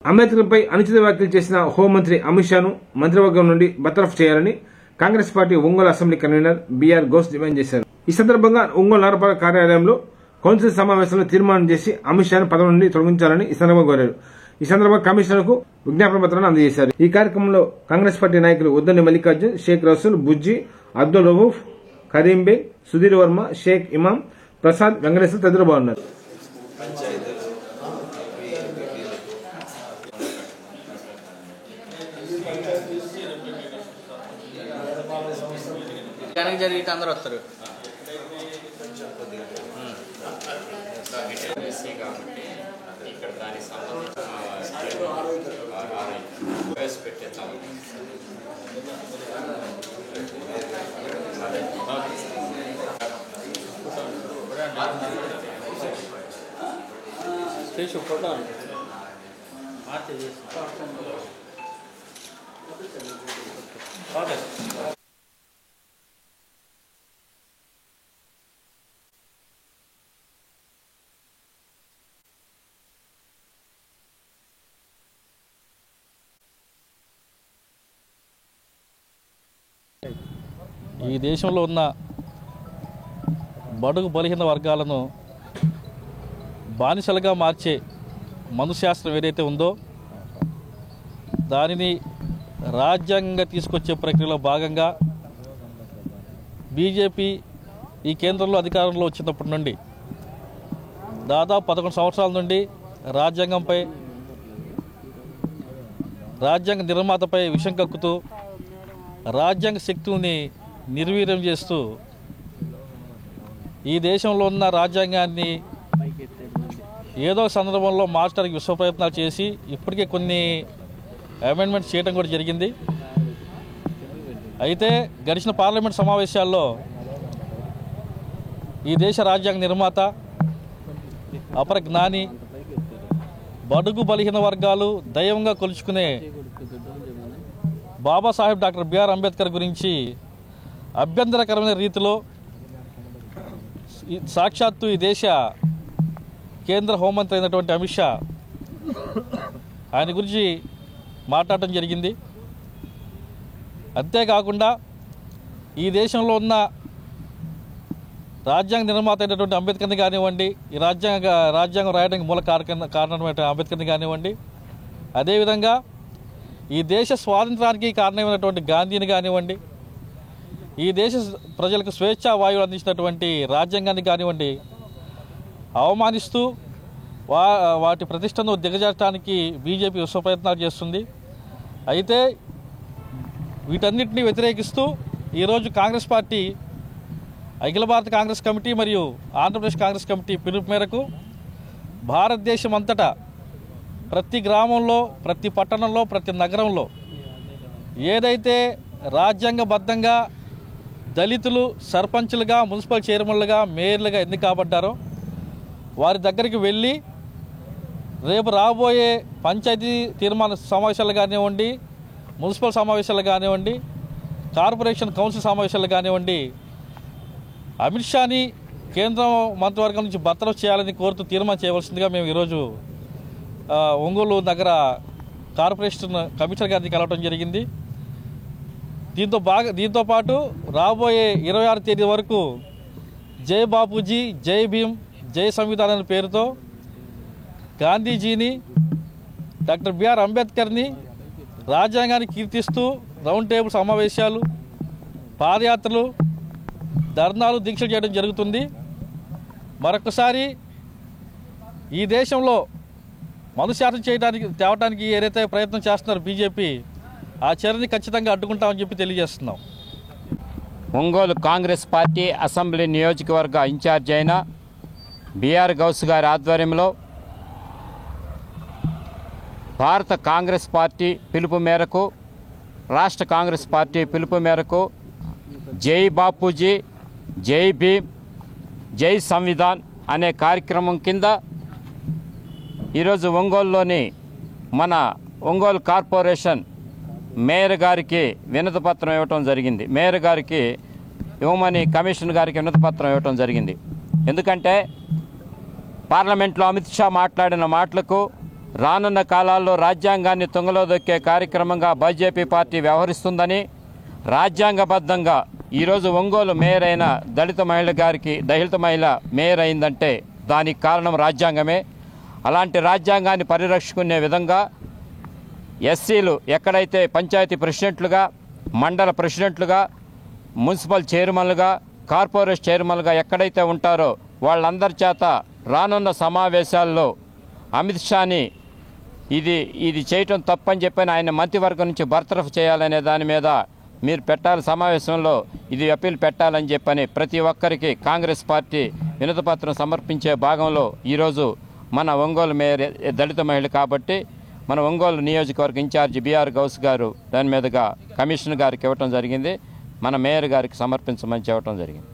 అంబేద్కర్పై అనుచిత వ్యాఖ్యలు చేసిన హోంమంత్రి అమిత్ షాను మంత్రివర్గం నుండి బర్తరఫ్ చేయాలని Congress party Ongole assembly convener BR Ghouse demand చేశారు. ఈ సందర్భంగా ఒంగోలు నగరపాలక కార్యాలయంలో కౌన్సిల్ సమావేశంలో తీర్మానం చేసి అమిత్ షాను పదవి నుండి తొలగించాలని ఈ సందర్భంగా కోరారు. ఈ సందర్భంగా కమిషనర్ కు విజ్ఞాపన పత్రాన్ని అందజేశారు. ఈ కార్యక్రమంలో కాంగ్రెస్ పార్టీ నాయకులు ఉద్దని మల్లికార్జున్, షేక్ రసూల్, బుజ్జి, అబ్దుల్ రహూఫ్, కరీం బేగ్, సుధీర్ వర్మ, షేక్ ఇమాం, ప్రసాద్, వెంకటేశ్వర తదితరులు పాల్గొన్నారు. జరిగితే అందరూ వస్తారు. ఫోటో ఈ దేశంలో ఉన్న బడుగు బలహీన వర్గాలను బానిసలుగా మార్చే మనశాస్త్రం ఏదైతే ఉందో దానిని రాజ్యాంగంగా తీసుకొచ్చే ప్రక్రియలో భాగంగా బీజేపీ ఈ కేంద్రంలో అధికారంలో వచ్చినప్పటి నుండి దాదాపు 11 సంవత్సరాల నుండి రాజ్యాంగ నిర్మాతపై విషం కక్కుతూ రాజ్యాంగ శక్తుల్ని నిర్వీర్యం చేస్తూ ఈ దేశంలో ఉన్న రాజ్యాంగాన్ని ఏదో సందర్భంలో మార్చడానికి విశ్వ ప్రయత్నాలు చేసి ఇప్పటికే కొన్ని అమెండ్మెంట్స్ చేయడం కూడా జరిగింది. అయితే గడిచిన పార్లమెంట్ సమావేశాల్లో ఈ దేశ రాజ్యాంగ నిర్మాత, అపర జ్ఞాని, బడుగు బలహీన వర్గాలు దైవంగా కొలుచుకునే బాబాసాహెబ్ డాక్టర్ బిఆర్ అంబేద్కర్ గురించి అభ్యంతరకరమైన రీతిలో సాక్షాత్తు ఈ దేశ కేంద్ర హోంమంత్రి అయినటువంటి అమిత్ షా ఆయన గురించి మాట్లాడటం జరిగింది. అంతేకాకుండా ఈ దేశంలో ఉన్న రాజ్యాంగ నిర్మాత అయినటువంటి అంబేద్కర్ని కానివ్వండి, ఈ రాజ్యాంగం రాయడానికి మూల కారణమైన అంబేద్కర్ని కానివ్వండి, అదేవిధంగా ఈ దేశ స్వాతంత్రానికి కారణమైనటువంటి గాంధీని కానివ్వండి, ఈ దేశ ప్రజలకు స్వేచ్ఛా వాయువులు అందించినటువంటి రాజ్యాంగాన్ని కానివ్వండి అవమానిస్తూ వాటి ప్రతిష్టను దిగజార్చడానికి బీజేపీ విశ్వ ప్రయత్నాలు చేస్తుంది. అయితే వీటన్నిటిని వ్యతిరేకిస్తూ ఈరోజు కాంగ్రెస్ పార్టీ అఖిల భారత కాంగ్రెస్ కమిటీ మరియు ఆంధ్రప్రదేశ్ కాంగ్రెస్ కమిటీ పిలుపు మేరకు భారతదేశం అంతటా ప్రతి గ్రామంలో, ప్రతి పట్టణంలో, ప్రతి నగరంలో ఏదైతే రాజ్యాంగబద్ధంగా దళితులు సర్పంచులుగా, మున్సిపల్ చైర్మన్లుగా, మేయర్లుగా ఎన్నిక కాబడ్డారో వారి దగ్గరికి వెళ్ళి రేపు రాబోయే పంచాయతీ తీర్మాన సమావేశాలు కానివ్వండి, మున్సిపల్ సమావేశాలు కానివ్వండి, కార్పొరేషన్ కౌన్సిల్ సమావేశాలు కానివ్వండి అమిత్ షాని కేంద్ర మంత్రివర్గం నుంచి బర్తరఫ్ చేయాలని కోరుతూ తీర్మానం చేయవలసిందిగా మేము ఈరోజు ఒంగోలు నగర కార్పొరేషన్ కమిషనర్ గారిని కలవడం జరిగింది. దీంతో పాటు రాబోయే 26 తేదీ వరకు జై బాపూజీ, జై భీమ్, జై సంవిధాన్ అనే పేరుతో గాంధీజీని, డాక్టర్ బిఆర్ అంబేద్కర్ని రాజ్యాంగాన్ని కీర్తిస్తూ రౌండ్ టేబుల్ సమావేశాలు, పాదయాత్రలు, ధర్నాలు, దీక్షలు చేయడం జరుగుతుంది. మరొకసారి ఈ దేశంలో మనుశాసనం తేవడానికి ఏదైతే ప్రయత్నం చేస్తున్నారో బీజేపీ ఆ చర్యని ఖచ్చితంగా అడ్డుకుంటామని చెప్పి తెలియజేస్తున్నాం. ఒంగోలు కాంగ్రెస్ పార్టీ అసెంబ్లీ నియోజకవర్గ ఇన్ఛార్జ్ అయిన బీఆర్ గౌస్ గారి ఆధ్వర్యంలో భారత కాంగ్రెస్ పార్టీ పిలుపు మేరకు, రాష్ట్ర కాంగ్రెస్ పార్టీ పిలుపు మేరకు జై బాపూజీ, జై భీమ్, జై సంవిధాన్ అనే కార్యక్రమం కింద ఈరోజు ఒంగోలులోని మన ఒంగోలు కార్పొరేషన్ మేయర్ గారికి వినతిపత్రం ఇవ్వటం జరిగింది. మేయర్ గారికి ఇవ్వమని కమిషనర్ గారికి వినతిపత్రం ఇవ్వటం జరిగింది. ఎందుకంటే పార్లమెంట్లో అమిత్ షా మాట్లాడిన మాటలకు రానున్న కాలాల్లో రాజ్యాంగాన్ని తుంగలో దొక్కే కార్యక్రమంగా బీజేపీ పార్టీ వ్యవహరిస్తుందని, రాజ్యాంగబద్ధంగా ఈరోజు ఒంగోలు మేయర్ అయిన దళిత మహిళ మేయర్ అయిందంటే దానికి కారణం రాజ్యాంగమే. అలాంటి రాజ్యాంగాన్ని పరిరక్షించుకునే విధంగా ఎస్సీలు ఎక్కడైతే పంచాయతీ ప్రెసిడెంట్లుగా, మండల ప్రెసిడెంట్లుగా, మున్సిపల్ చైర్మన్లుగా, కార్పొరేషన్ చైర్మన్లుగా ఎక్కడైతే ఉంటారో వాళ్ళందరి చేత రానున్న సమావేశాల్లో అమిత్ షాని ఇది చేయటం తప్పని చెప్పని ఆయన మంత్రివర్గం నుంచి బర్తరఫ్ చేయాలనే దాని మీద మీరు పెట్టాలి, సమావేశంలో ఇది అప్పీల్ పెట్టాలని చెప్పని ప్రతి ఒక్కరికి కాంగ్రెస్ పార్టీ వినతిపత్రం సమర్పించే భాగంలో ఈరోజు మన ఒంగోలు మేయర్ దళిత మహిళ కాబట్టి మన ఒంగోలు నియోజకవర్గ ఇన్ఛార్జి బిఆర్ గౌస్ గారు దాని మీదుగా కమిషనర్ గారికి ఇవ్వటం జరిగింది, మన మేయర్ గారికి సమర్పించమని చెప్పడం జరిగింది.